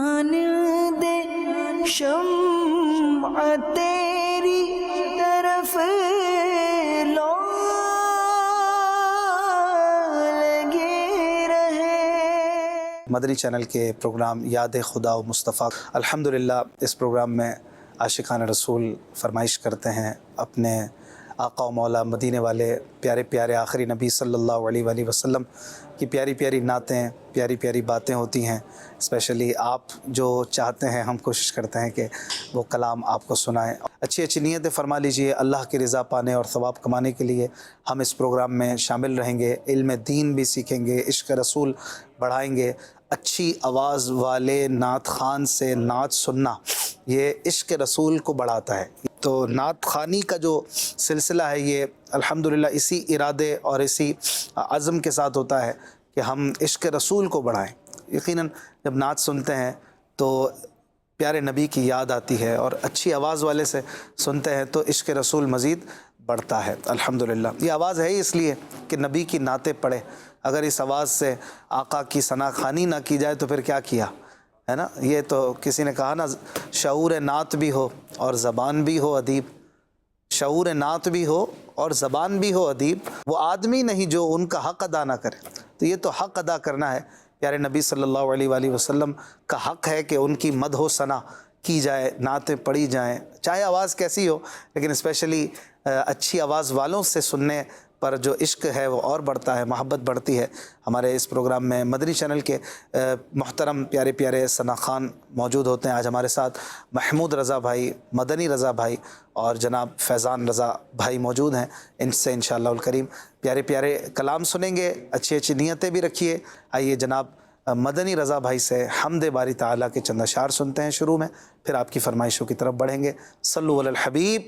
مانند شمع تیری طرف لو لگے رہے۔ مدنی چینل کے پروگرام یاد خدا و مصطفیٰ، الحمدللہ اس پروگرام میں عاشقان رسول فرمائش کرتے ہیں اپنے آقا و مولا مدینے والے پیارے پیارے آخری نبی صلی اللہ علیہ وآلہ وسلم کی پیاری پیاری نعتیں، پیاری پیاری باتیں ہوتی ہیں۔ اسپیشلی آپ جو چاہتے ہیں ہم کوشش کرتے ہیں کہ وہ کلام آپ کو سنائیں۔ اچھی اچھی نیتیں فرما لیجئے، اللہ کی رضا پانے اور ثواب کمانے کے لیے ہم اس پروگرام میں شامل رہیں گے، علم دین بھی سیکھیں گے، عشق رسول بڑھائیں گے۔ اچھی آواز والے نعت خوان سے نعت سننا یہ عشق رسول کو بڑھاتا ہے۔ تو نعت خوانی کا جو سلسلہ ہے یہ الحمدللہ اسی ارادے اور اسی عزم کے ساتھ ہوتا ہے کہ ہم عشق رسول کو بڑھائیں۔ یقیناً جب نعت سنتے ہیں تو پیارے نبی کی یاد آتی ہے، اور اچھی آواز والے سے سنتے ہیں تو عشق رسول مزید بڑھتا ہے الحمدللہ۔ یہ آواز ہے اس لیے کہ نبی کی نعتیں پڑھے۔ اگر اس آواز سے آقا کی ثنا خوانی نہ کی جائے تو پھر کیا کیا ہے نا۔ یہ تو کسی نے کہا نا، شعور نعت بھی ہو اور زبان بھی ہو ادیب، شعور نعت بھی ہو اور زبان بھی ہو ادیب، وہ آدمی نہیں جو ان کا حق ادا نہ کرے۔ تو یہ تو حق ادا کرنا ہے، پیارے نبی صلی اللہ علیہ وآلہ وسلم کا حق ہے کہ ان کی مدح و ثنا کی جائے، نعتیں پڑھی جائیں، چاہے آواز کیسی ہو، لیکن اسپیشلی اچھی آواز والوں سے سننے پر جو عشق ہے وہ اور بڑھتا ہے، محبت بڑھتی ہے۔ ہمارے اس پروگرام میں مدنی چینل کے محترم پیارے پیارے ثنا خوان موجود ہوتے ہیں۔ آج ہمارے ساتھ محمود رضا بھائی، مدنی رضا بھائی اور جناب فیضان رضا بھائی موجود ہیں۔ ان سے انشاءاللہ الکریم پیارے پیارے کلام سنیں گے، اچھی اچھی نیتیں بھی رکھیے۔ آئیے جناب مدنی رضا بھائی سے حمد باری تعالیٰ کے چند اشعار سنتے ہیں شروع میں، پھر آپ کی فرمائشوں کی طرف بڑھیں گے۔ صلو علی الحبیب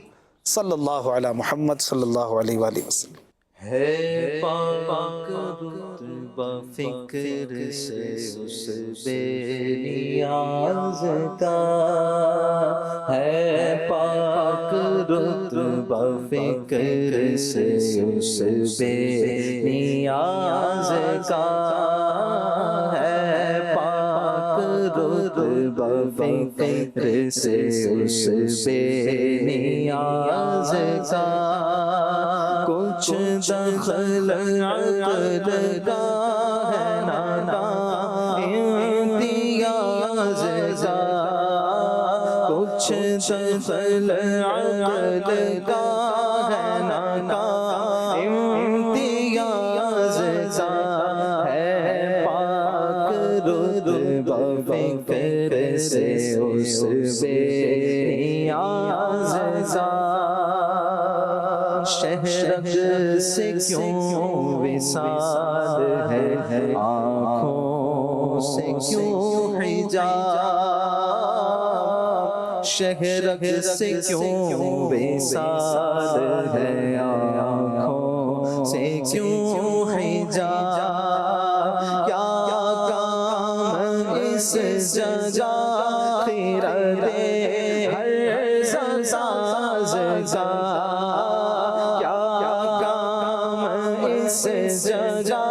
صلی اللہ علی محمد صلی اللہ علیہ وآلہ وسلم۔ ہے پاک رتبہ فکر سے اس بے نیاز کا، ہے پاک رتبہ فکر سے اس بے نیاز کا، ہے پاک رتبہ فکر سے اس بے نیاز کا، کچھ دخل عقل کا ہے ناکام امتیاز کا، کچھ دخل عقل کا ہے ناکام امتیاز کا، ہے پاک رتبہ فکر سے اس بے نیاز کا، شہرگ سے کیوں وصال ہے، آنکھوں سے کیوں حجاب، شہرگ سے کیوں وصال ہے، آنکھوں سے کیوں حجاب، کیا کام اس جگہ خیرت ہر ساز کا، اس جگہ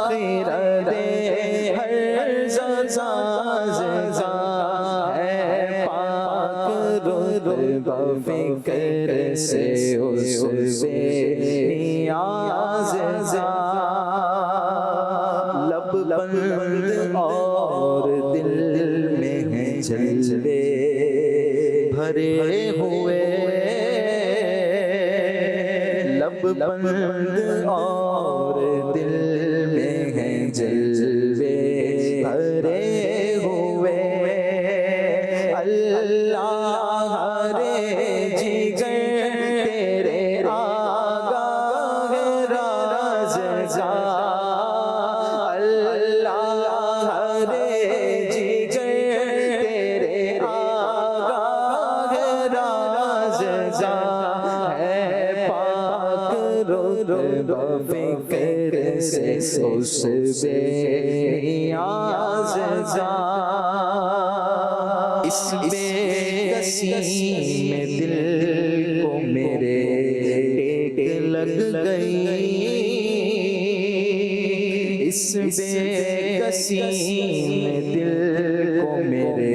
خیرت ہر ساز کا، ہے پاک رتبہ فکر سے اس بے نیاز کا، لب بند اور دل میں ہیں جلوے بھرے ہوئے، لب بند اور دل میں ہیں جلوے بھرے ہوئے، اللہ ہرے جگر تیرے آگاہ راز کا، اللہ ہرے جگر تیرے آگاہ راز کا، ہے پاک رتبہ فکر سے اس بے نیاز کا، اس بے کسی میں دل کو میرے ٹیک لگ گئی، اس بے کسی میں دل کو میرے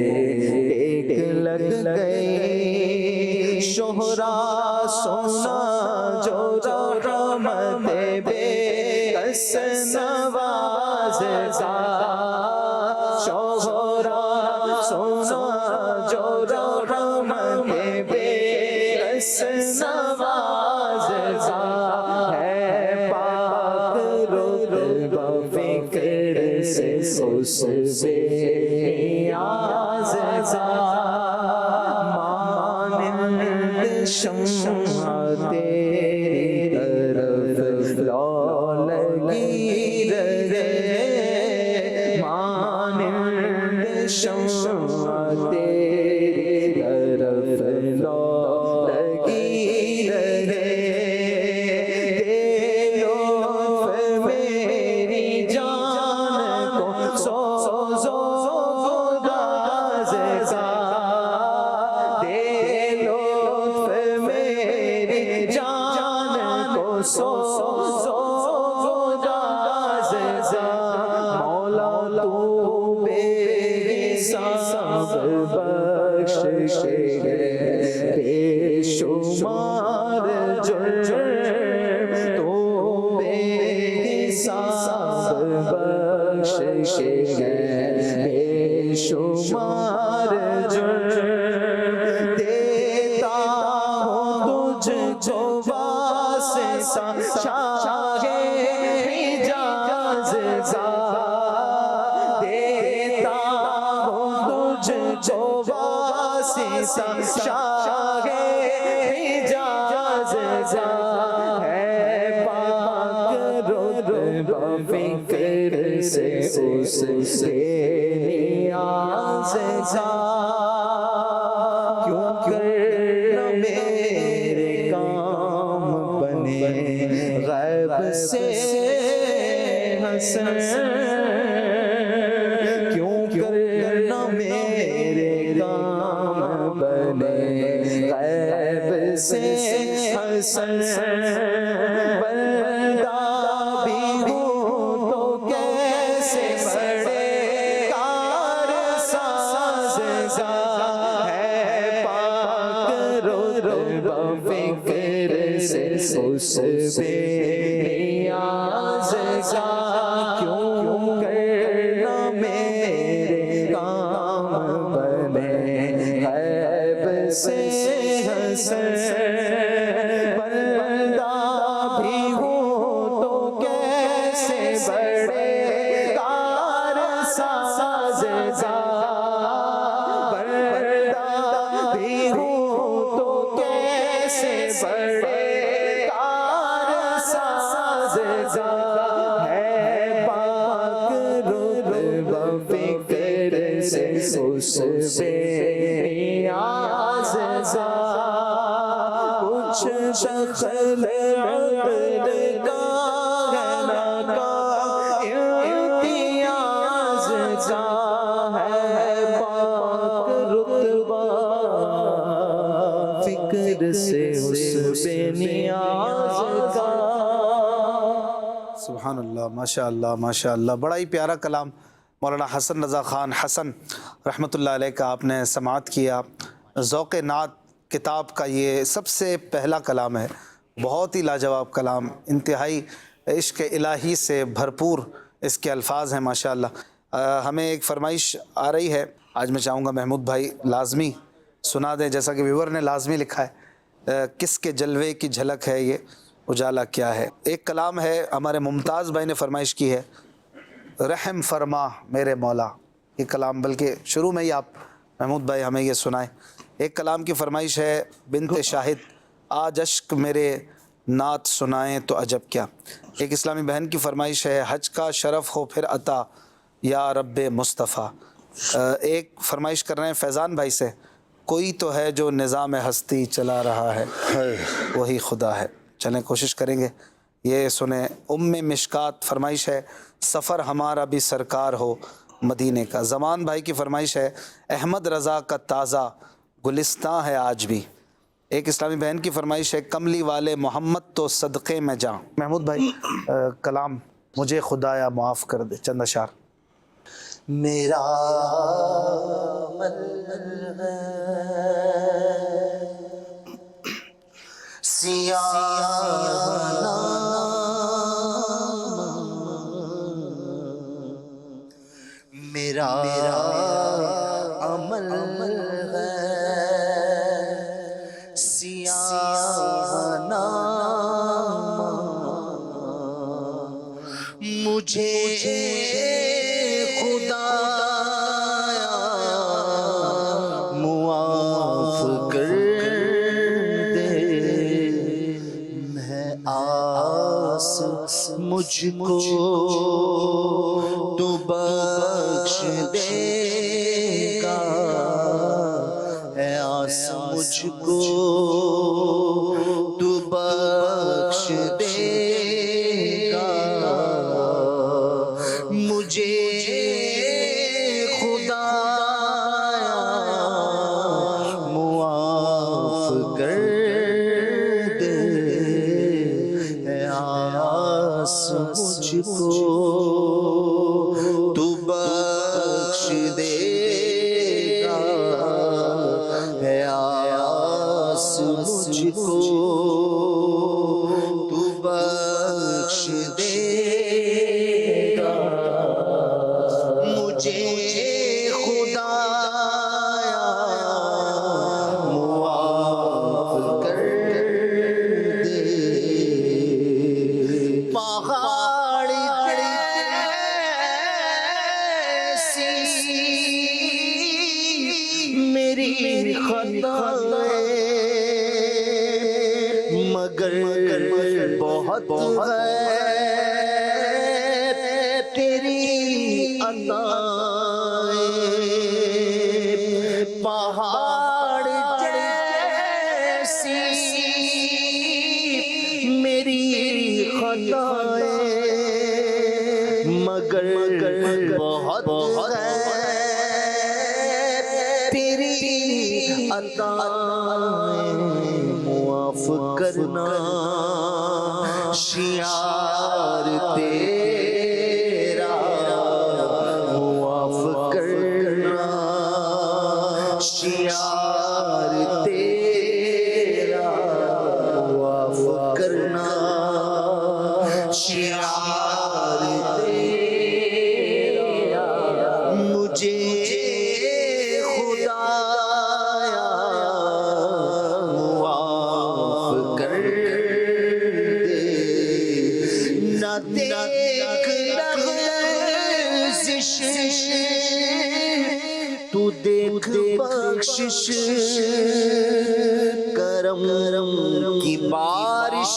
لگ گئی شہرا سونا جو رحمت بے کس نواز کا شہرا سونا جو رحمت بے کس نواز کا ہے پاک رتبہ فکر سے اس بے نیاز کا مانند شمع تیری طرف لو لگی رہے مانند شمع تیری طرف لو لگی رہے میری جان کو سوزو گداز کا دے لطف میری جان کو سوزو گداز کا مولا تو بے حساب بخش بے شمار جرم تو بے حساب بخش بے شمار جرم دیتا ہوں تجھ کو واسطہ شاہ حجاز کا دیتا ہوں تجھ کو واسطہ شاہ حجاز کا ہے پاک رتبہ فکر سے اس بے نیاز کا کیوں کر میرے کام بنے غیب سے حسن کیوں کرنا میرے کام بنے غیب سے حسن بندہ بھی ہوں تو کیسے بڑے کار ساز کا ہے پاک رتبہ فکر سے اس بے نیاز کا کیوں کرنا میرے کام بنے غیب سے حسن بندہ بھی ہوں تو کیسے بڑے کار ساز کا بندہ بھی ہوں تو کیسے بڑے کار ساز کا ہے پاک رتبہ فکر سے اس بے نیاز کا کچھ شکل عبد کا گنا کا امتیاز کا ہے پاک رتبہ فکر سے اس بے نیاز کا سبحان اللہ، ماشاء اللہ ماشاء اللہ، بڑا ہی پیارا کلام مولانا حسن رضا خان حسن رحمۃ اللہ علیہ کا آپ نے سماعت کیا۔ ذوق نعت کتاب کا یہ سب سے پہلا کلام ہے، بہت ہی لاجواب کلام، انتہائی عشق الہی سے بھرپور اس کے الفاظ ہیں ماشاء اللہ۔ ہمیں ایک فرمائش آ رہی ہے، آج میں چاہوں گا محمود بھائی لازمی سنا دیں، جیسا کہ ویور نے لازمی لکھا ہے، کس کے جلوے کی جھلک ہے یہ اجالا کیا ہے۔ ایک کلام ہے ہمارے ممتاز بھائی نے فرمائش کی ہے، رحم فرما میرے مولا، یہ کلام بلکہ شروع میں ہی آپ محمود بھائی ہمیں یہ سنائیں۔ ایک کلام کی فرمائش ہے بنت شاہد، آج اشک میرے نعت سنائیں تو عجب کیا۔ ایک اسلامی بہن کی فرمائش ہے، حج کا شرف ہو پھر عطا یا رب مصطفیٰ۔ ایک فرمائش کر رہے ہیں فیضان بھائی سے، کوئی تو ہے جو نظام ہستی چلا رہا ہے وہی خدا ہے۔ چلیں کوشش کریں گے یہ سنیں۔ مشکات فرمائش ہے، سفر ہمارا بھی سرکار ہو مدینے کا۔ زمان بھائی کی فرمائش ہے، احمد رضا کا تازہ گلستان ہے آج بھی۔ ایک اسلامی بہن کی فرمائش ہے، کملی والے محمد تو صدقے میں جاں۔ محمود بھائی کلام مجھے خدایا معاف کر دے، چند اشعار۔ میرا میرا عمل ہے سیاہ نامہ مجھے خدا معاف کر دے میں آس مجھ کو تو بخش دے گا اے آس مجھ کو تو بخش دے گا مجھے خدا معاف کر دے اے آس مجھ کو تو بخش دے گا اے آس مجھ کو تو بخش دے گا مجھے خدا معاف کر دے پہاڑ میری خطا مگر بہت ہے تیری عطا پہاڑ جیسی میری خطا مگر بہت ہے تیری عطا معاف کرنا شیار تیرا معاف کرنا شیار تیرا معاف کرنا شیار تیرا مجھے خدا معاف کر دے نہ دیکھ لغزش تو دیکھ بخشش کرم کی بارش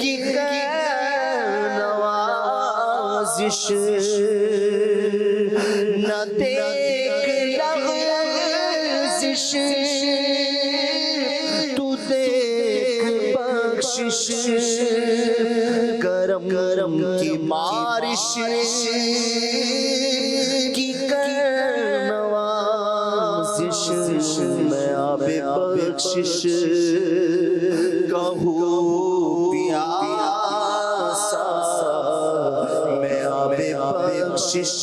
کی نوازش نہ دیکھ لغزش تو دیکھ بخشش کرم کی بارش کی نوازش میں آب بخشش کہوں پیاسا میں آب بخشش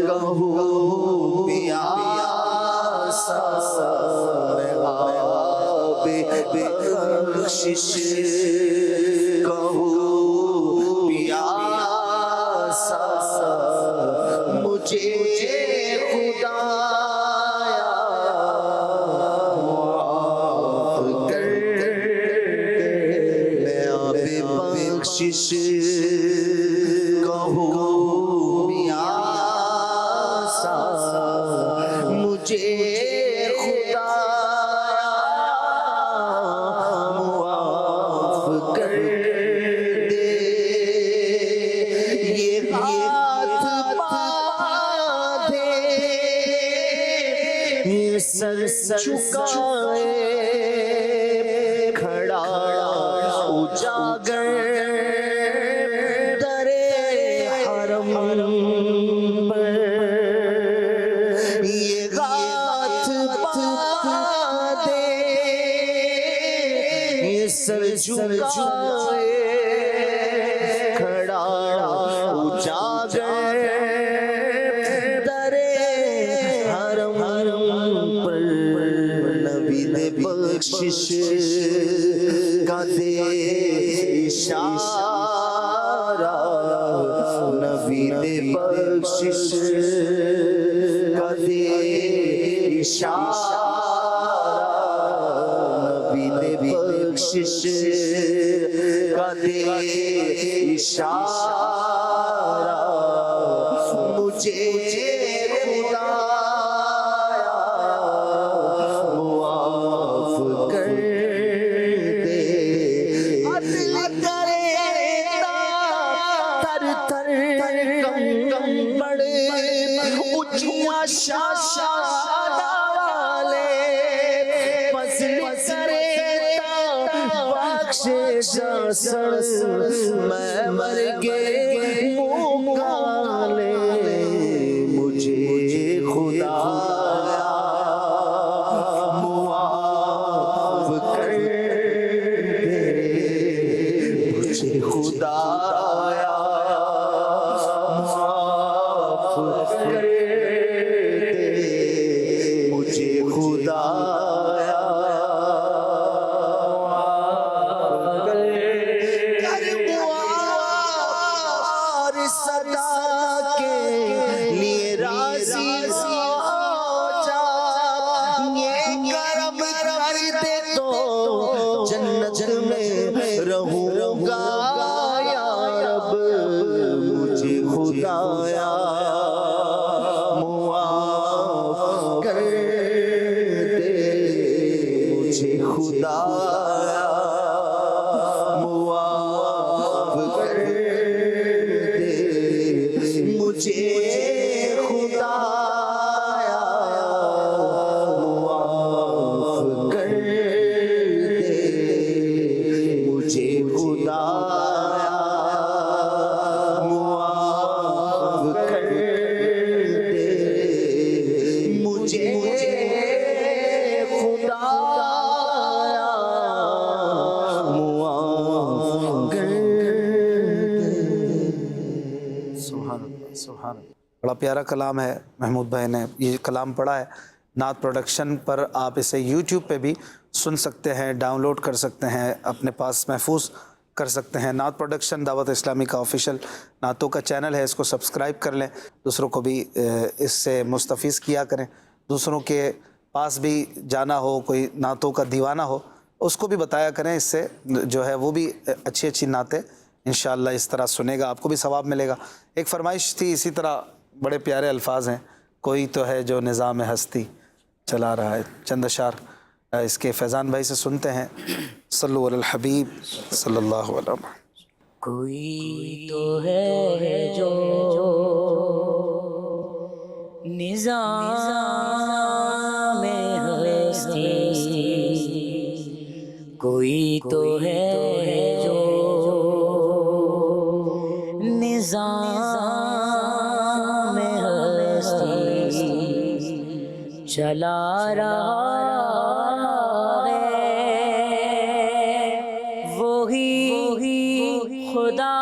کہوں پیاسا میں آب بخشش کہوں پیاسا مجھے خدا معاف کر میں آب بخشش کہوں پیاسا مجھے خدا معاف کر دے یہ ہاتھ باندھے یہ سر جھکائے کھڑا اجاگر در حرم پر یہ ہاتھ باندھے یہ سر جھکائے کھڑا اجاگر بخشش کا دے اشارہ، نبی دے بخشش کا دے اشارہ، نبی دے بخشش کا دے اشارہ، مجھے میں مر گئے مکالے، مجھے خدا معاف کر دے، مجھے خدا معاف کر دے، مجھے خدا بڑا پیارا کلام ہے محمود بھائی نے یہ کلام پڑھا ہے. نعت پروڈکشن پر آپ اسے یوٹیوب پہ بھی سن سکتے ہیں، ڈاؤن لوڈ کر سکتے ہیں، اپنے پاس محفوظ کر سکتے ہیں. نعت پروڈکشن دعوت اسلامی کا آفیشیل نعتوں کا چینل ہے، اس کو سبسکرائب کر لیں، دوسروں کو بھی اس سے مستفیض کیا کریں. دوسروں کے پاس بھی جانا ہو، کوئی نعتوں کا دیوانہ ہو، اس کو بھی بتایا کریں، اس سے جو ہے وہ بھی اچھی اچھی نعتیں انشاءاللہ اس طرح سنے گا، آپ کو بھی ثواب ملے گا. ایک فرمائش تھی اسی طرح، بڑے پیارے الفاظ ہیں، کوئی تو ہے جو نظام ہستی چلا رہا ہے. چند اشعار اس کے فیضان بھائی سے سنتے ہیں. صلو علی الحبیب صلی اللہ علیہ وسلم. کوئی تو ہے جو نظام ہستی، کوئی تو ہے جو نظام ہستی چلا رہا ہے، وہی خدا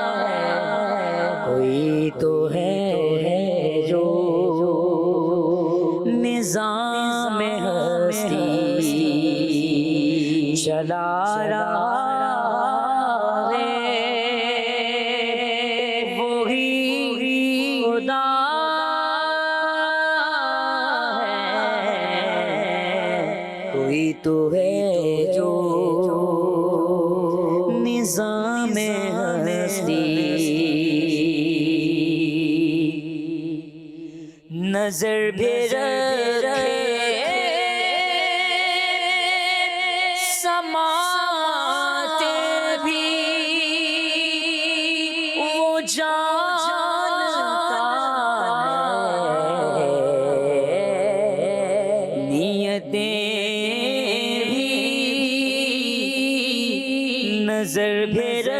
ہے. کوئی تو ہے جو نظام ہستی چلا رہا ہے، وہی خدا ہے. کوئی تو ہے جو نظام ہستی نظر بھی رکھے سماعت بھی وہ جانتا ہے، نیتیں بھی نظر بھی رکھے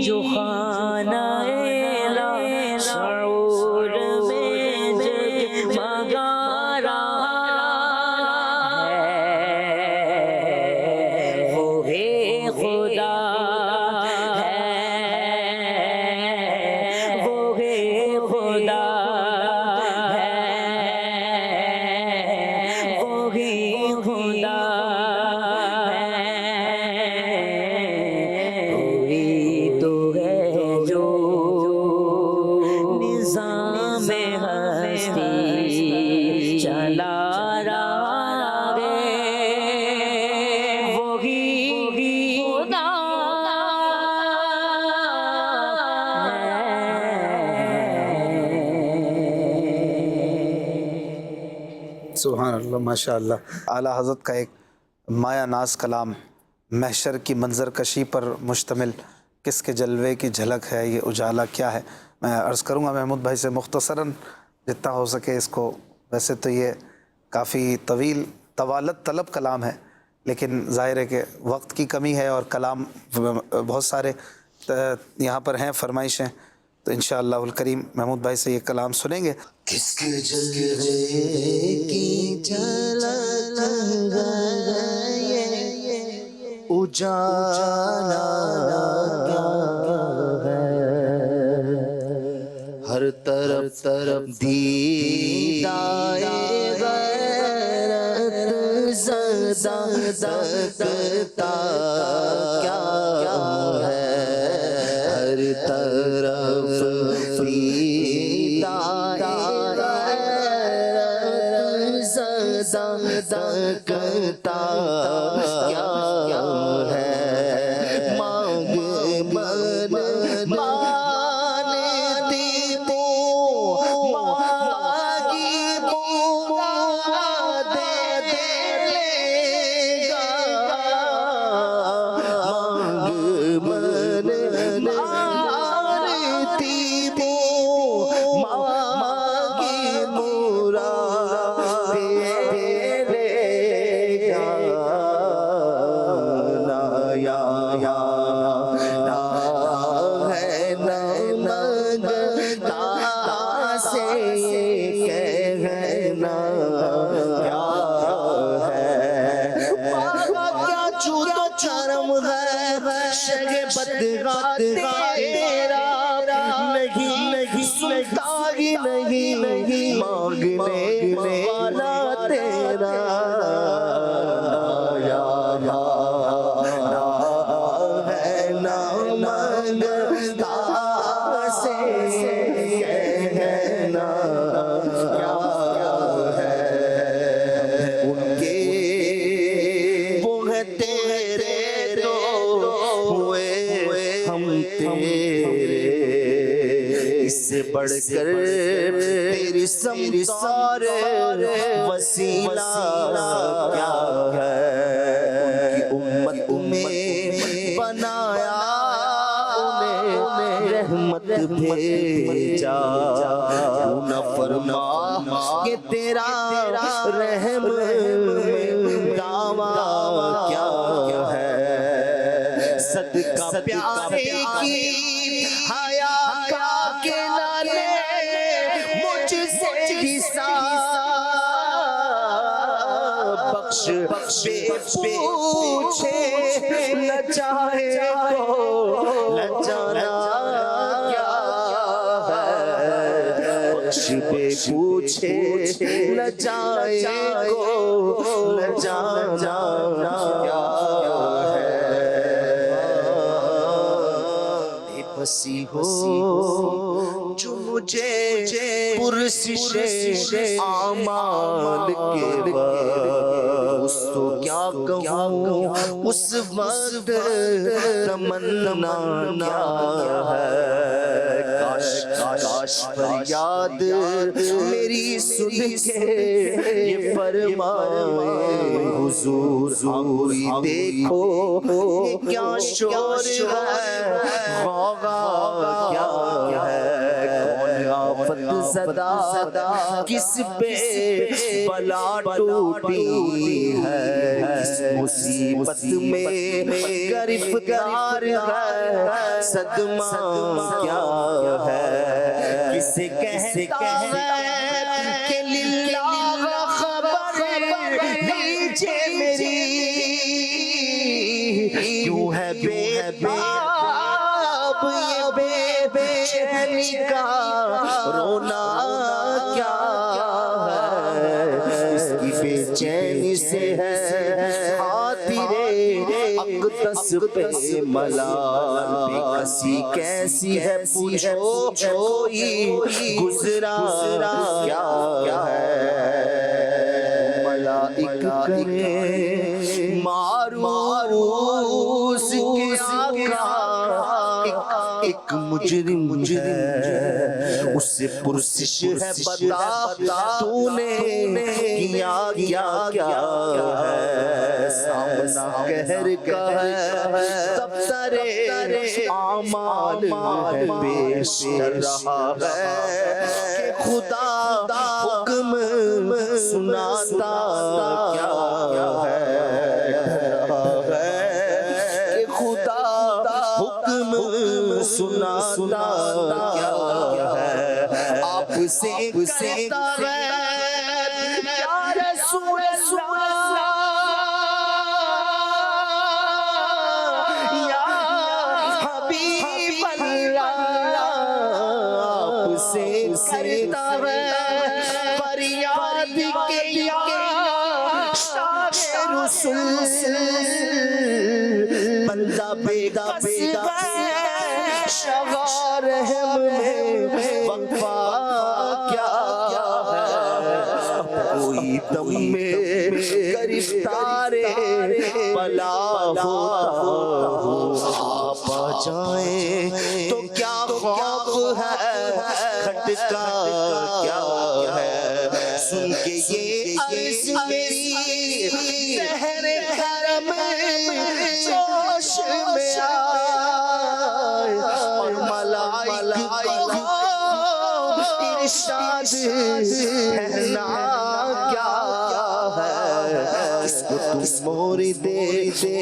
جو خانہ سبحان اللہ، ماشاء اللہ۔ اعلیٰ حضرت کا ایک مایا ناز کلام محشر کی منظر کشی پر مشتمل، کس کے جلوے کی جھلک ہے یہ اجالا کیا ہے۔ میں عرض کروں گا محمود بھائی سے مختصراً جتنا ہو سکے اس کو، ویسے تو یہ کافی طویل طوالت طلب کلام ہے، لیکن ظاہر ہے کہ وقت کی کمی ہے اور کلام بہت سارے یہاں پر ہیں، فرمائشیں، تو انشاءاللہ الکریم محمود بھائی سے یہ کلام سنیں گے۔ کس کے جلوے کی جھلک ہے اجالا ہر طرف دیدائے غیرت زدہ سکتا کیا ہے، ہر طرف دیدائے غیرت زدہ سکتا کیا ہے، مانگ من مانتی تو مانگی مراد دے لے گا، مانگ من مانتی تو مانگی مراد دے لے گا، نا یا نا ہے نا منگتا سے کہنا کیا ہے، کیا چودہ چرم ہے شگ بدغات تیرا نہیں سنتا ہی نہیں مانگنے والا تیرا، یا ہے نا منگتا سے کہنا کیا ہے، ان کے وہ ہے تیرے تو ہوئے ہم تیرے، اس سے بڑھ کر تیری سمسار وسیلہ کیا ہے، امت میں بنایا انہیں رحمت بھیجا، کیوں نہ فرما کہ تیرا رحم دعویٰ کیا ہے، صدقہ پیارے کی حیا کا کہ نہ لے مجھ سے حساب، بخش بے پوچھے نہ چاہے کو نہ جانا کیا ہے، بخش بے پوچھے نہ چاہے کو نہ جانا کیا ہے، بے بسی ہو جو مجھے پرسش اعمال کے بعد، اس تو کیا کہوں اس وقت تمنا کیا ہے، کاش کاش فریاد میری سن کے یہ فرمائے حضور، آنگوری دیکھو یہ کیا شور ہے، غوغا کیا ہے، کون آفت زدہ کس پہ بلا ٹوٹی ہے، کس مصیبت میں گرفتار ہے، صدمہ کیا ہے، کسے کہتا ہے کہ للہ خبر نیچے میری، کیوں ہے بے تاب یہ بے چینی کا رونا کیا ہے، اس کی بے چینی سے ہے خاطرے اقدس پہ ملال، بے کسی کیسی ہے پوچھو کوئی گزرا کیا ہے، ملائک کرے ماروس کے آقا ایک ایک مجرم ہے، اس سے پرسش ہے بتا تو نے کیا کیا کیا ہے، سامنا قہر کا ہے دفتر اعمال ہے پیش کر رہا ہے کہ خدا حکم سناتا کیا ہے کہ خدا حکم سناتا کیا ہے، آپ سے کہتا ہے یا رسول اللہ یا حبیب اللہ، آپ سے کرتا ہے فریاد کے یا شاہ رسول، بندہ بے کس ہے شغار رحم میں وقفہ کیا ہے، کوئی دم میں گرفتار بلا ہوتا ہو آپ آ جائیں تو کیا خوف ہے، کھٹکا کیا ہے، سن کے یہ عرض میری بہر کرم جوش میں آئے اور ملائک کو ارشاد کہنا کیا ہے، اس کو تم مورد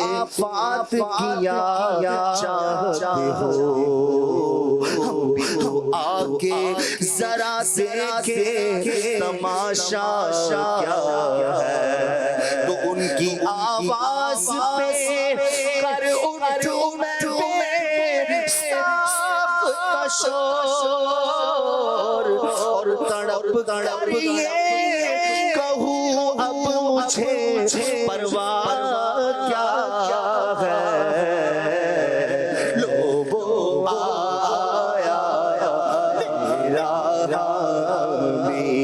آفات کیا چاہتے ہو، ہم بھی تو آکے ذرا دیکھیں تماشا کیا ہے، تو ان کی آواز پہ کر اٹھوں میں ساختہ شور اور تڑپ کر یہ کہوں اب مجھے پرواہ کیا ہے، لوگوں آیا میرا رامی،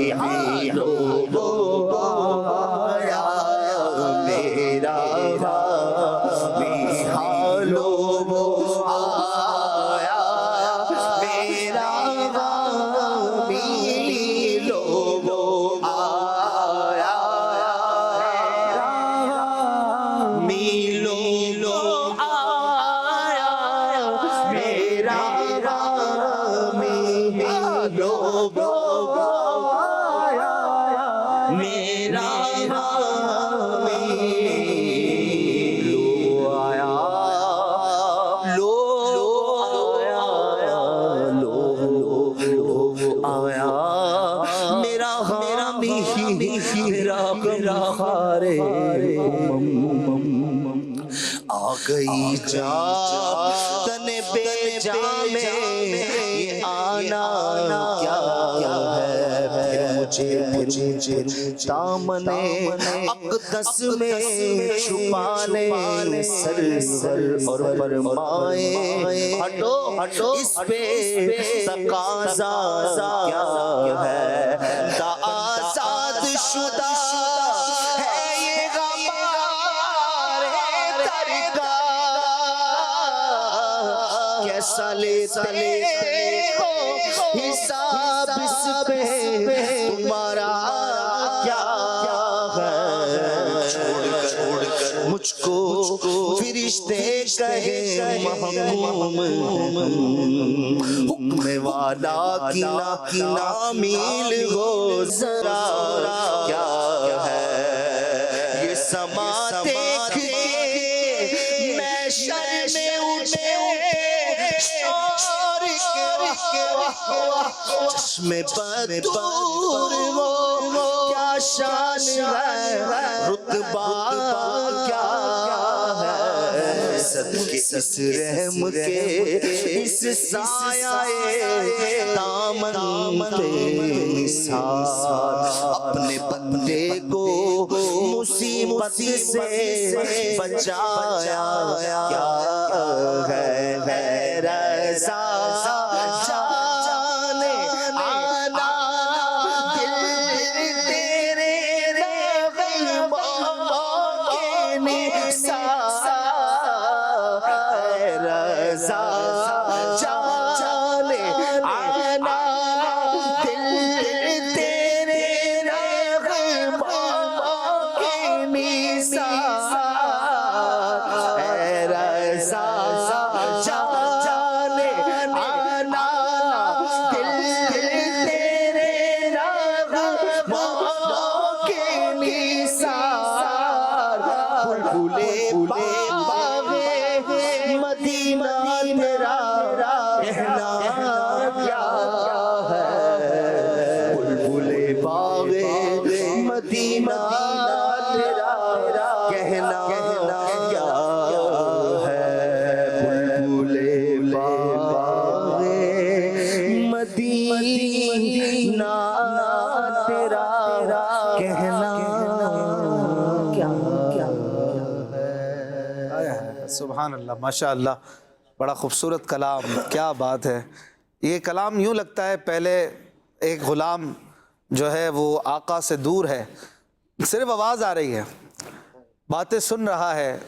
لوگوں آیا میرا رامی، لوگوں آیا میرا رامی، لوگوں آیا میلو آیا میرا رامی، لوگوں آیا میرا رامی، لو آیا آیا میرا حامی، میرا خارے آ گئی جا تن بے جا میں یہ آنا کیا ہے، پھر مجھے دامن اقدس میں چھپا لے سر اور فرمائے ہٹو اس پہ تقاضا کیا ہے، دا آزاد شدہ ہے یہ غمارے در کا، کیسا لیتے ہو حساب اس پہ تمہارا کیا ہے، چھوڑ کر مجھ کو فرشتے کہے محکوم، حکم والا کی نامیل ہو ذرا کیا ہے، یہ سما دیکھ کے میں شر میں اٹھے شور کے چشم بدور وہ کیا شان ہے، رتبہ کیا ہے، صدقے اس رحم کے اس سایہ دامن پہ نثار، اپنے بندے کو مصیبت سے بچایا کیا ہے، رضا جانے آنا دل تیرے نغموں کے نثار، رضا جانے باغ مدینہ تیرا کہنا کیا ہے، بلبل باغ مدینہ تیرا کہنا کیا ہے، بلبل باغ مدینہ تیرا کہنا سبحان اللہ، ماشاء اللہ، بڑا خوبصورت کلام، کیا بات ہے۔ یہ کلام یوں لگتا ہے پہلے ایک غلام جو ہے وہ آقا سے دور ہے، صرف آواز آ رہی ہے، باتیں سن رہا ہے،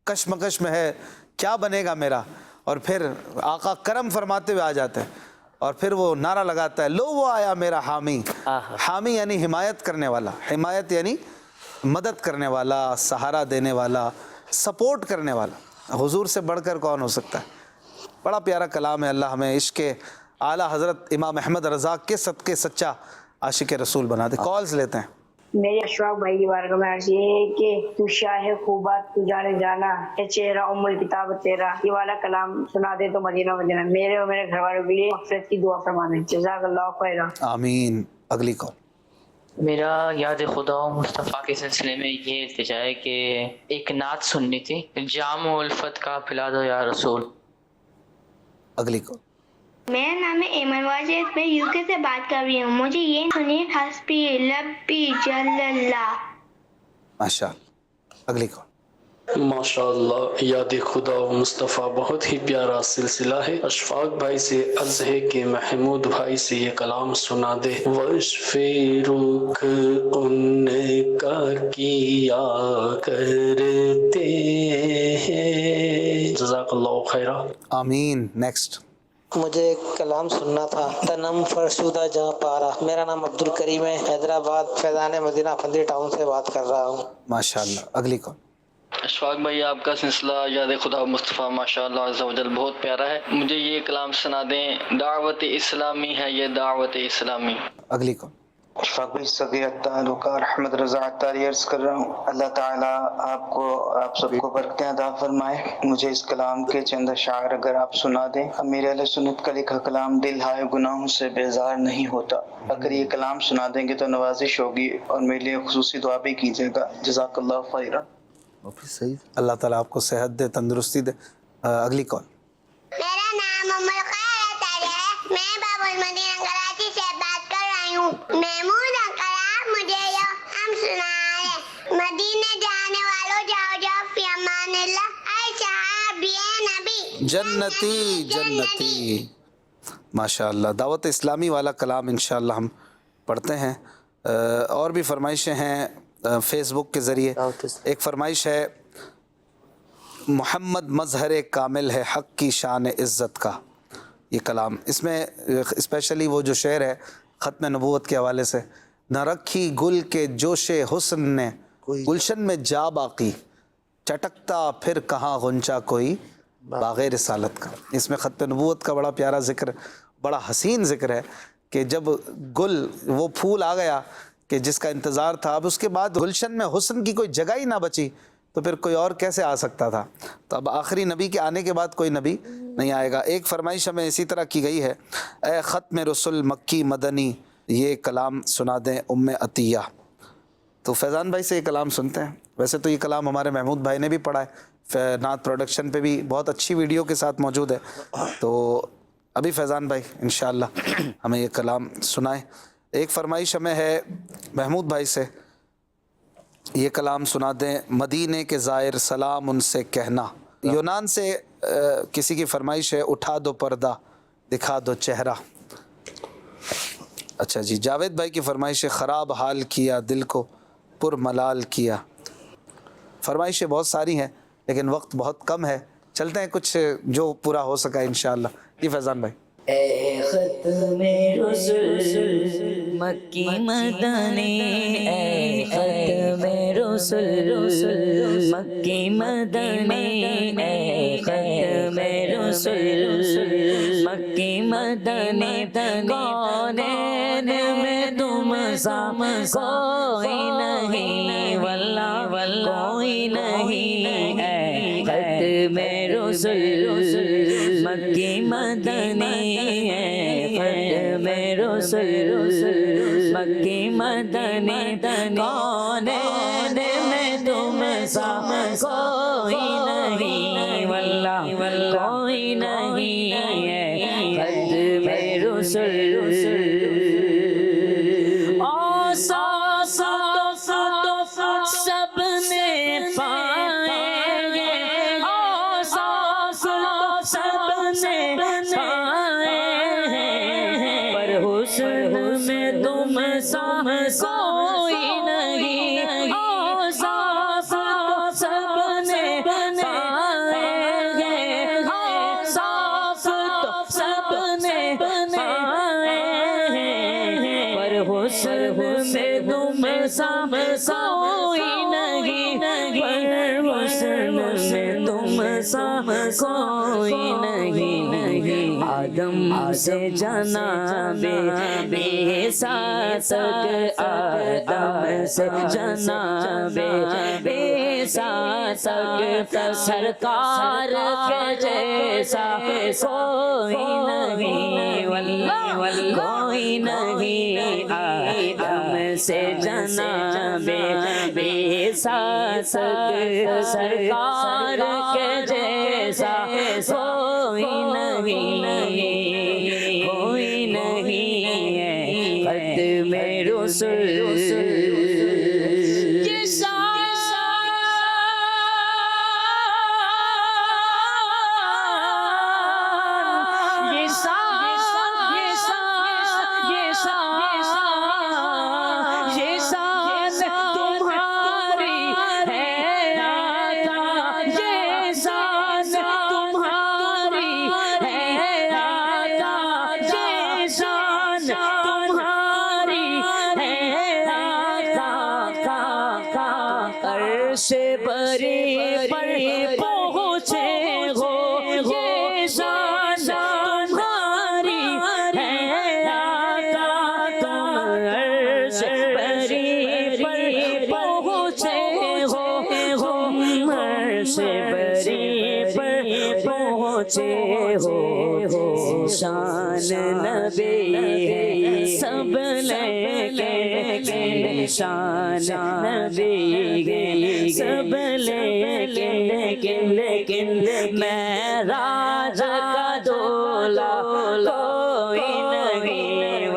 کشمکش میں ہے کیا بنے گا میرا، اور پھر آقا کرم فرماتے ہوئے آ جاتے ہیں اور پھر وہ نعرہ لگاتا ہے، لو وہ آیا میرا حامی۔ حامی یعنی حمایت کرنے والا، حمایت یعنی مدد کرنے والا، سہارا دینے والا، سپورٹ کرنے والا۔ حضور سے بڑھ کر کون ہو سکتا ہے؟ بڑا پیارا کلام ہے۔ اللہ ہمیں عشق اعلیٰ حضرت امام احمد رضا کے صدقے سچا عاشق رسول بنا دے۔ کالز لیتے ہیں۔ میرے اشفاق بھائی کی بارگاہ میں عرض یہ ہے کہ تو شاہ خوبات تو جانے جانا اے چہرہ ام الکتاب تیرا، یہ والا کلام سنا دے تو مدینہ مدینہ، میرے اور میرے گھر والوں کے لیے مغفرت کی دعا فرما دیں، جزاک اللہ خیرا۔ آمین۔ اگلی کال۔ میرا یاد خدا و مصطفیٰ کے سلسلے میں یہ التجا ہے کہ ایک نعت سننی تھی، جام و الفت کا پلا دو یا رسول۔ اگلی کال۔ میرا نام ہے ایمن واجد، میں یو کے سے بات کر رہی ہوں، مجھے یہ سنیے حسبی ربی جل اللہ۔ ماشاء اللہ۔ اگلی کال۔ ماشاء اللہ، یاد خدا و مصطفیٰ بہت ہی پیارا سلسلہ ہے۔ اشفاق بھائی سے عرض ہے کہ محمود بھائی سے یہ کلام سنا دے۔ وشف رخ ان کا کیا کرتے ہیں، جزاک اللہ خیرہ۔ آمین۔ نیکسٹ۔ مجھے ایک کلام سننا تھا، تنم فرسودہ جہاں پارا۔ میرا نام عبد الکریم ہے، حیدرآباد فیضان مدینہ فندی ٹاؤن سے بات کر رہا ہوں۔ ماشاء اللہ۔ اگلی کال۔ اشفاق بھائی، آپ کا سلسلہ یاد خدا مصطفیٰ ماشاء اللہ عز و جل بہت پیارا ہے، مجھے یہ کلام سنا دیں، دعوت اسلامی ہے یہ دعوت اسلامی۔ اگلی کال۔ اشفاق بھائی صدی تعلقہ احمد رضا عطاری عرض کر رہا ہوں، اللہ تعالیٰ آپ سب کو برکتیں عطا فرمائے۔ مجھے اس کلام کے چند اشعار اگر آپ سنا دیں۔ امیر اہل سنت کا لکھا کلام دل ہائے گناہوں سے بیزار نہیں ہوتا، اگر یہ کلام سنا دیں گے تو نوازش ہوگی اور میرے لیے خصوصی دعا بھی کیجیے گا، جزاک اللہ خیرہ۔ اللہ تعالیٰ آپ کو صحت دے، تندرستی دے۔ اگلی کال۔ میرا نام ام الخیر ہے، میں باب المدینہ کراچی سے بات کر رہی ہوں۔ محمود انکل مجھے یہ ہم سنا ہے، مدینے جانے والوں جاؤ جاؤ فی امان اللہ، اے صحابی نبی جنتی جنتی۔ ماشاء اللہ، دعوت اسلامی والا کلام انشاءاللہ ہم پڑھتے ہیں۔ اور بھی فرمائشیں ہیں فیس بک کے ذریعے۔ ایک فرمائش ہے، محمد مظہر کامل ہے حق کی شان عزت کا، یہ کلام، اس میں اسپیشلی وہ جو شعر ہے ختم نبوت کے حوالے سے، نہ رکھی گل کے جوش حسن نے گلشن میں جا باقی، چٹکتا پھر کہاں غنچہ کوئی باغ رسالت کا۔ اس میں ختم نبوت کا بڑا پیارا ذکر، بڑا حسین ذکر ہے کہ جب گل، وہ پھول آ گیا کہ جس کا انتظار تھا، اب اس کے بعد گلشن میں حسن کی کوئی جگہ ہی نہ بچی تو پھر کوئی اور کیسے آ سکتا تھا، تو اب آخری نبی کے آنے کے بعد کوئی نبی نہیں آئے گا۔ ایک فرمائش ہمیں اسی طرح کی گئی ہے، اے ختم رسول مکی مدنی یہ کلام سنا دیں ام عطیہ۔ تو فیضان بھائی سے یہ کلام سنتے ہیں۔ ویسے تو یہ کلام ہمارے محمود بھائی نے بھی پڑھا ہے، نعت پروڈکشن پہ بھی بہت اچھی ویڈیو کے ساتھ موجود ہے، تو ابھی فیضان بھائی انشاءاللہ ہمیں یہ کلام سنائیں۔ ایک فرمائش ہمیں ہے محمود بھائی سے، یہ کلام سنا دیں، مدینے کے زائر سلام ان سے کہنا۔ یونان سے کسی کی فرمائش ہے، اٹھا دو پردہ دکھا دو چہرہ۔ اچھا جی، جاوید بھائی کی فرمائش ہے، خراب حال کیا دل کو پر ملال کیا۔ فرمائشیں بہت ساری ہیں لیکن وقت بہت کم ہے، چلتے ہیں کچھ جو پورا ہو سکا انشاءاللہ۔ جی فیضان بھائی۔ اے ختم رسول مکی مدنی، اے ختم رسول مکی مدنی، اے ختم رسول مکی مدنی، کونین میں تم سا کوئی نہیں واللہ کوئی نہیں ہے ختم رسول مکی مدنی ہے ختم رسول مکی مدنی کونین میں تم سا کوئی نہیں واللہ کوئی نہیں ہے ختم رسول سب نے پائیں گے سب نے پائیں ہیں پر حسن میں تم سا کوئی نہیں سب نے پائیں گے سب نے پائیں ہیں پر حسن میں تم سا کوئی نہیں پر حسن میں تم سا کوئی نہیں آدم سے جناب عیسیٰ تک آدم سے جناب عیسیٰ تک سرکار کے جیسا کوئی نہیں واللہ کوئی نہیں آدم سے جناب عیسیٰ تک سرکار کے جیسا کوئی نہیں کوئی نہیں ہے ختم رسول عرش بری پر پہنچے ہو یہ شان تمہاری ہے آقا تم عرش بری پر پہنچے ہو عرش بری پر پہنچے ہو شان نبی ہے سب لیکن شان نبی ہے سب لیکن معراج کا دولا کوئی نہیں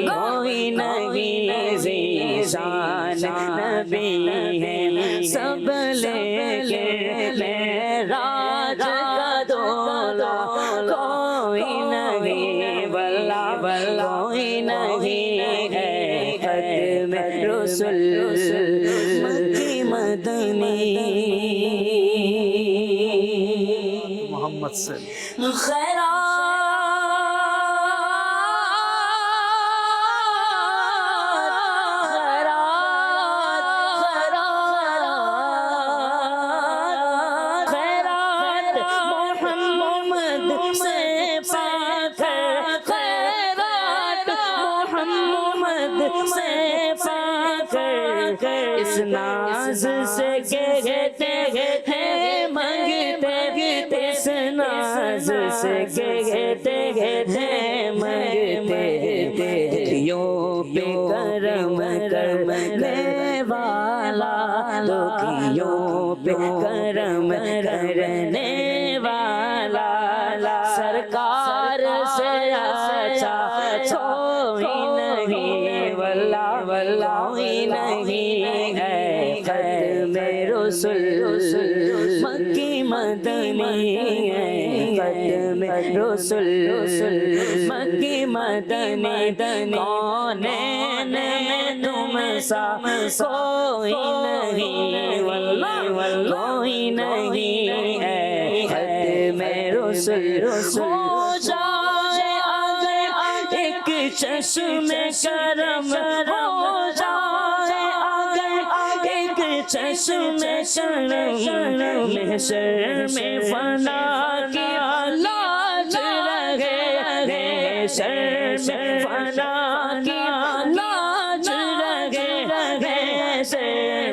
کوئی نہیں شان نبی ہے سب لیکن معراج کا دولا کوئی نہیں واللہ کوئی نہیں ہے ختم رسول مکی مدنی محمد سے اس ناز سے کہتے ہیں منگتے اس ناز سے کہتے ہیں منگتے دکھیوں پہ کرم کرنے والا دکھیوں پہ کرم کرنے والا سرکار سے اچھا کوئی نہیں واللہ کوئی نہیں ہے ختم رسول مکی مدنی ہے ختم رسول مکی مدنی کونین میں تم سا کوئی نہیں واللہ کوئی نہیں ہے ختم رسول ہو جائے اگر ایک چشم کرم ہو جائے اگر ایک چشم کرم محشر میں فنا کی لاج رہے محشر میں فنا کی لاج رہے محشر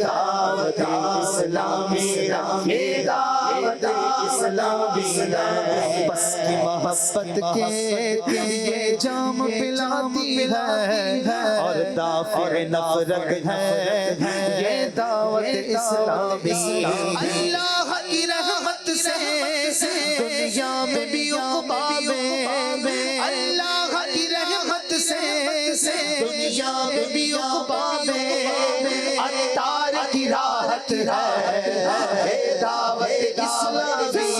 دعوت اسلامی یہ دعوت اسلامی بس کی محبت کے یہ جام پلاتی ہے اور دافع نفرت ہے یہ دعوت اسلامی اللہ کی رحمت سے دنیا میں بھی عقبہ میں اللہ کی رحمت سے دنیا میں بھی عقبہ میں عطار کی راحت ہے دعوت اسلامی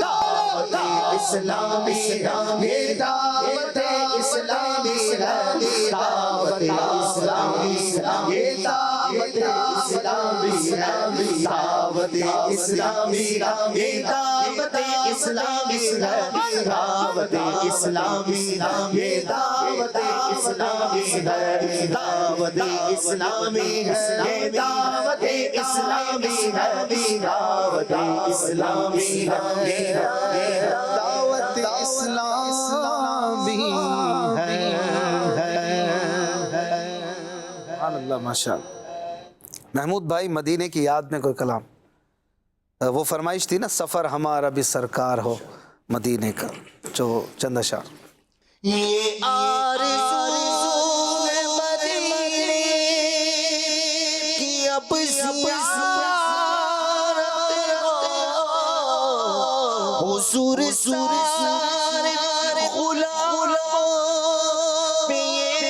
دعوت اسلامی یہ دعوت اسلامی دعوت اسلامی یہ دعوت اسلامی دعوت اسلامی یہ دعوت اسلامی دعوت اسلامی یہ دعوت اسلامی دعوت اسلامی یہ دعوت اسلامی دعوت اسلامی یہ دعوت اسلامی سبحان اللہ ماشاء اللہ. محمود بھائی مدینے کی یاد میں کوئی کلام, وہ فرمائش تھی نا سفر ہمارا بھی سرکار ہو مدینے کا, جو چند اشعار. یہ آرزو ہے مدینے کی اب زیارت ہو, حضور سارے غلام پہ یہ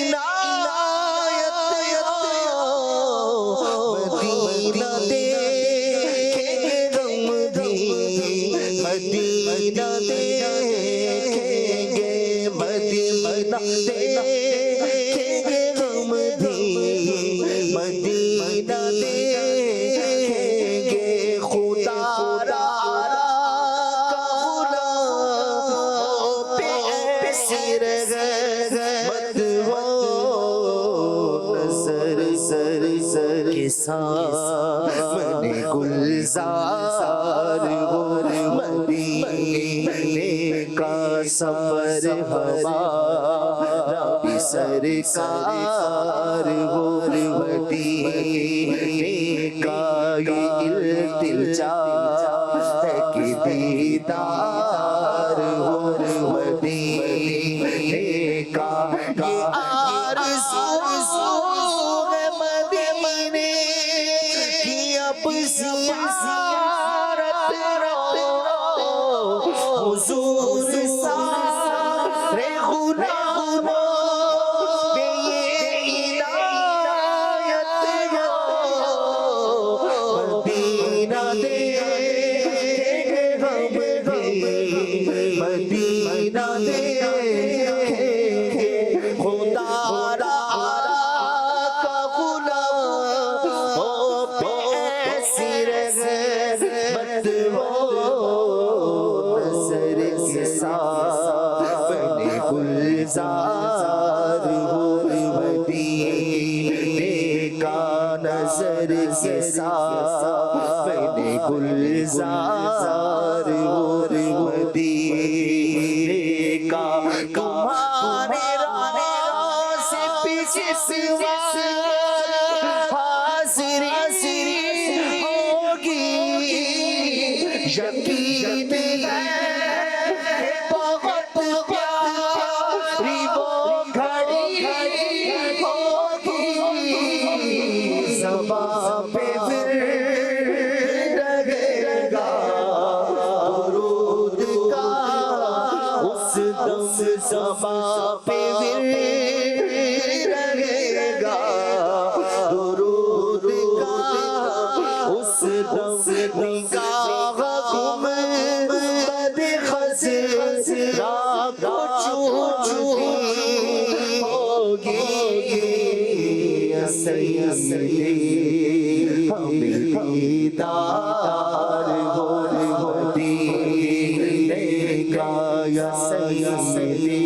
عنایت مدینہ دیکھیں گے غم بھی مدینہ دیکھیں گے مدینہ دیکھیں گے غم بھی مدینہ دیکھیں گے خدا را کا غلام پہ ایسی رحمت ہو نظر سر کے سامنے گلزار ہو مدینے کا سفر ہمارا بھی سرکار ہو مدینے کا یہ التجا ہے کہ دیدار ہو مدینے کا یہ آرزو ہے مدینے کی اب زیارت حضور سارے غلاموں پہ یہ عنایت ہو مدینہ دیکھیں گے غم بھی مدینہ دیکھیں گے خدا را کا غلام ہو پہ ایسی رحمت ہو نظر کے سامنے گلزار ہو مدینے کا نظر کے سامنے گلزار ہو مدینے کا تمہارے راہ سے پیچھے سوا حاضری ہوگی یقین ہے بہت پیاری وہ گھڑی ہوگی زبان پہ پھر رہے گا درود کا اس دم زبان پہ پھر رہے گا درود کا اس دم نگاہ گم بد خزرا کو چومتی ہوگی سیدی ہمیں دیدار ہو مدینے کا یا سیدی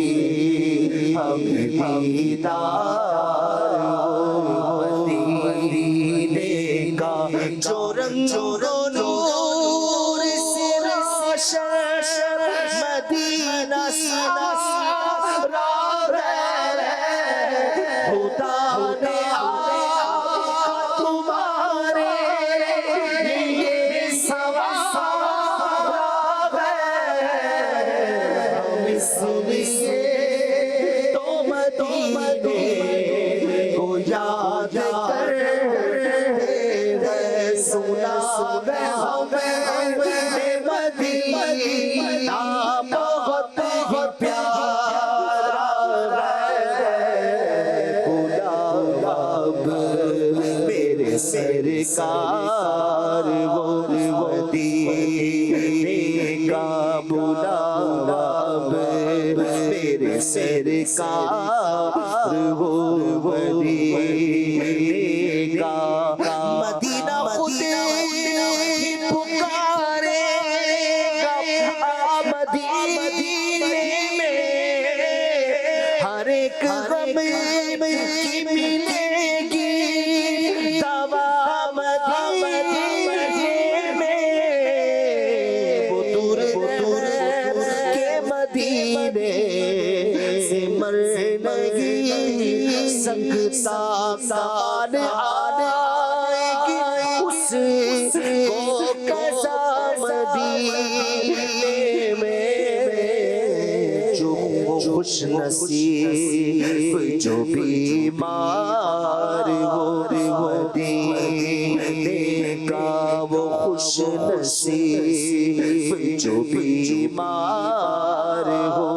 ہمیں دیدار ہو مدینے کا جو رنگ و نور سے روشن مدینہ سارا ہے خدا نے اس لیے تو مدینے کو یاد کر سنا ہمیں مدینہ بہت ہی پیارا میرے سرکار وہ مدینے کا بلاوا میرے سرکار وہ مدینے کا مدینہ خود پکارے گا مدینے میں ہر ایک غم کی ملے گی دوا مدینے میں وہ دور کے مدینے سے مرنگی سکتا سال آئے گی اس کو قضا مدینے میں جو خوش نصیب جو بیمار وہ مدینے کا وہ خوش نصیب جو بیمار ہو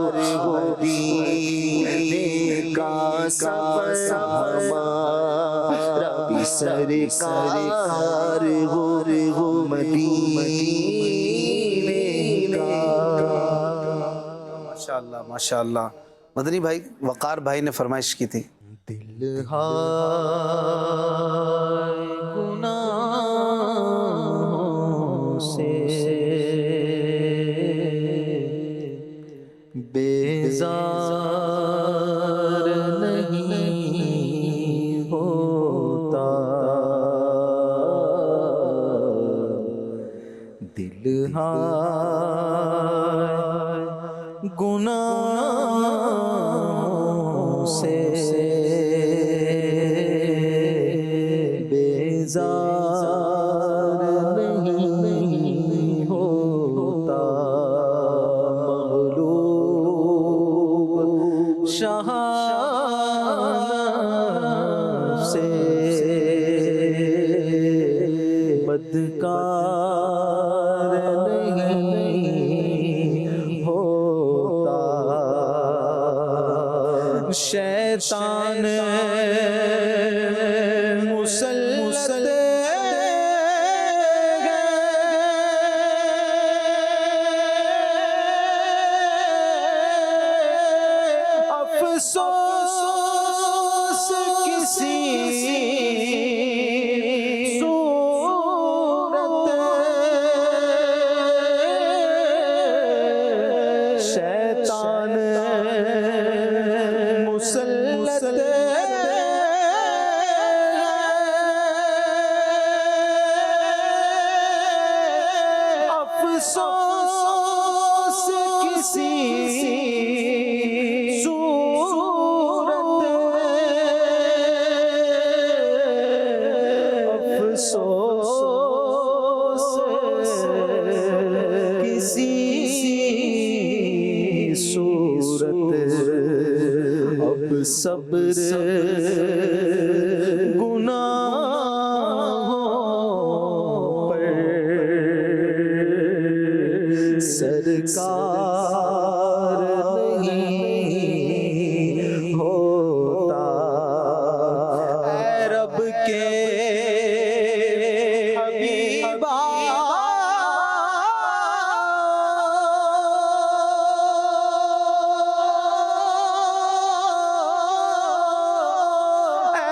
مدینے کا سفر ہمارا بھی سرکار ہو مدینے کا ماشاءاللہ ماشاءاللہ. مدنی بھائی وقار بھائی نے فرمائش کی تھی دل ہائے گناہوں سے بیزار نہیں ہوتا دل ہائے گناہوں سے بیزار نہیں ہوتا مغلوب شہانہ سے بدکار نہیں ہوتا شیطان مسلسل افسوس کسی صورت شیطان مسلط افسوس کسی صورت افسوس کسی صورت اب صبر گناہوں پر سرکار نہیں ہوتا اے رب کے حبیبا اے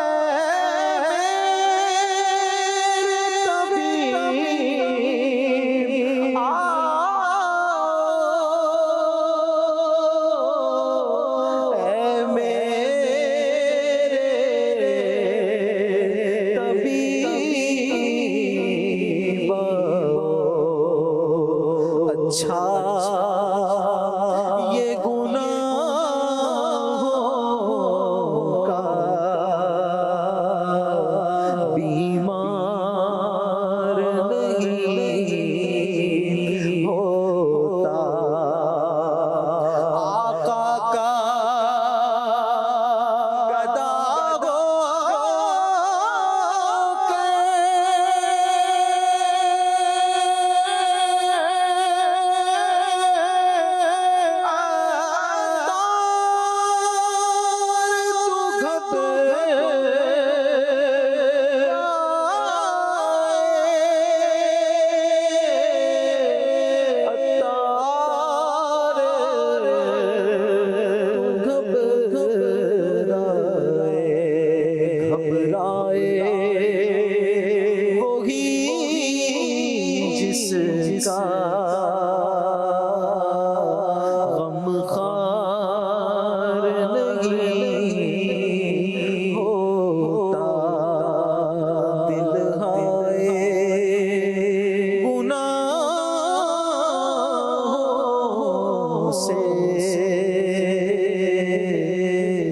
سے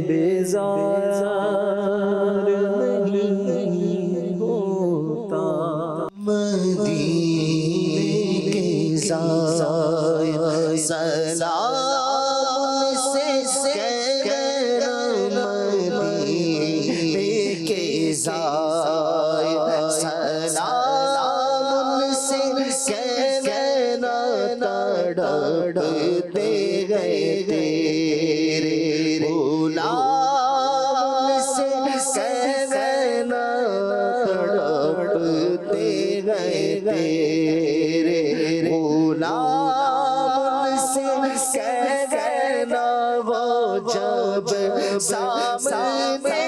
بیزار نہیں ہوتا مدینے کے زائر سلام سے کہنا مدینے کے زائر سلام سے کہنا تڑپتے گئے تیرے غلام سے کہنا تڑپتے گئے تیرے غلام سے کہنا وہ جب سامنے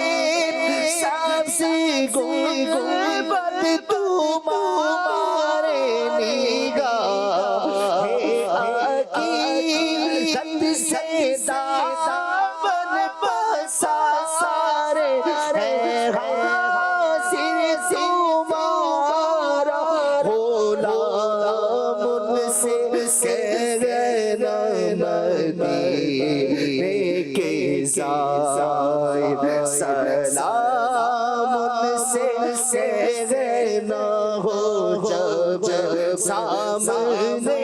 سب سے غربت تمہارے نگاہ عقیدت سے دامن پسارے حاضر تمہارا غلام ان سے کہنا مدینے کے زائر سلام ان سے کہنا ہو جب سامنے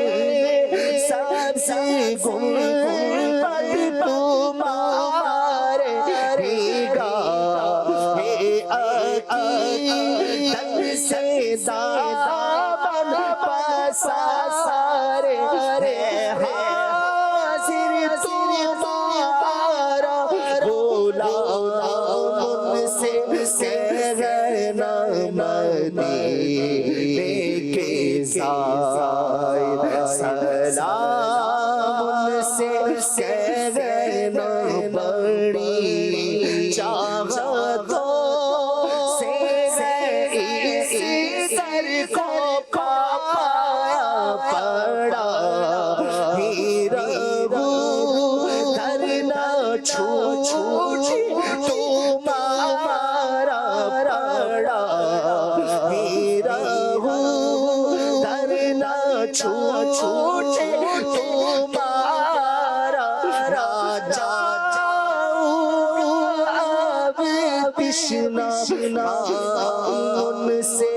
سب سے غربت تمہارے نگاہ عقیدت سے دامن پسارے حاضر تمہارا غلام ان سے کہنا مدینے کے زائر سلام ان سے کہنا بڑی چاہتوں سے اس در کو پایا پڑا ہی رہو در نہ چھوٹی تمہارا پڑا ہی رہو در نہ چھوٹے تمہارا راجا اب تشنا ان سے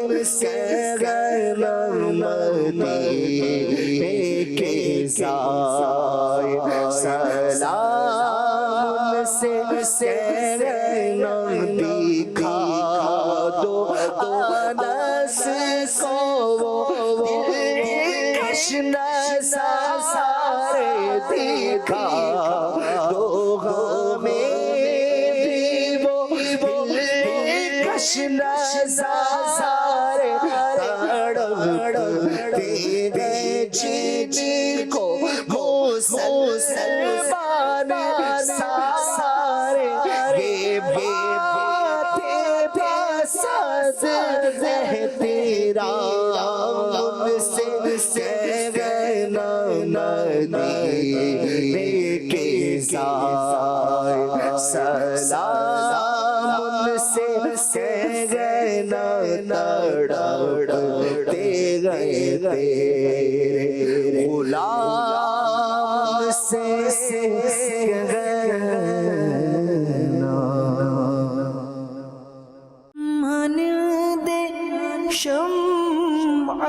کہنا مدینے کے زائر سلام ان سے کہنا دکھا دو انس کو وہ کشنا سارے دکھا دو ہمیں بھی وہ کشنا سارے تڑپتے گئے جن کو مسلمان سارے یہ باتیں پسند ہے تیرا ان سے کہنا مدینے کے زائر سلام ان سے کہنا تڑپتے گئے تیرے غلام سے کہنا من دے شمع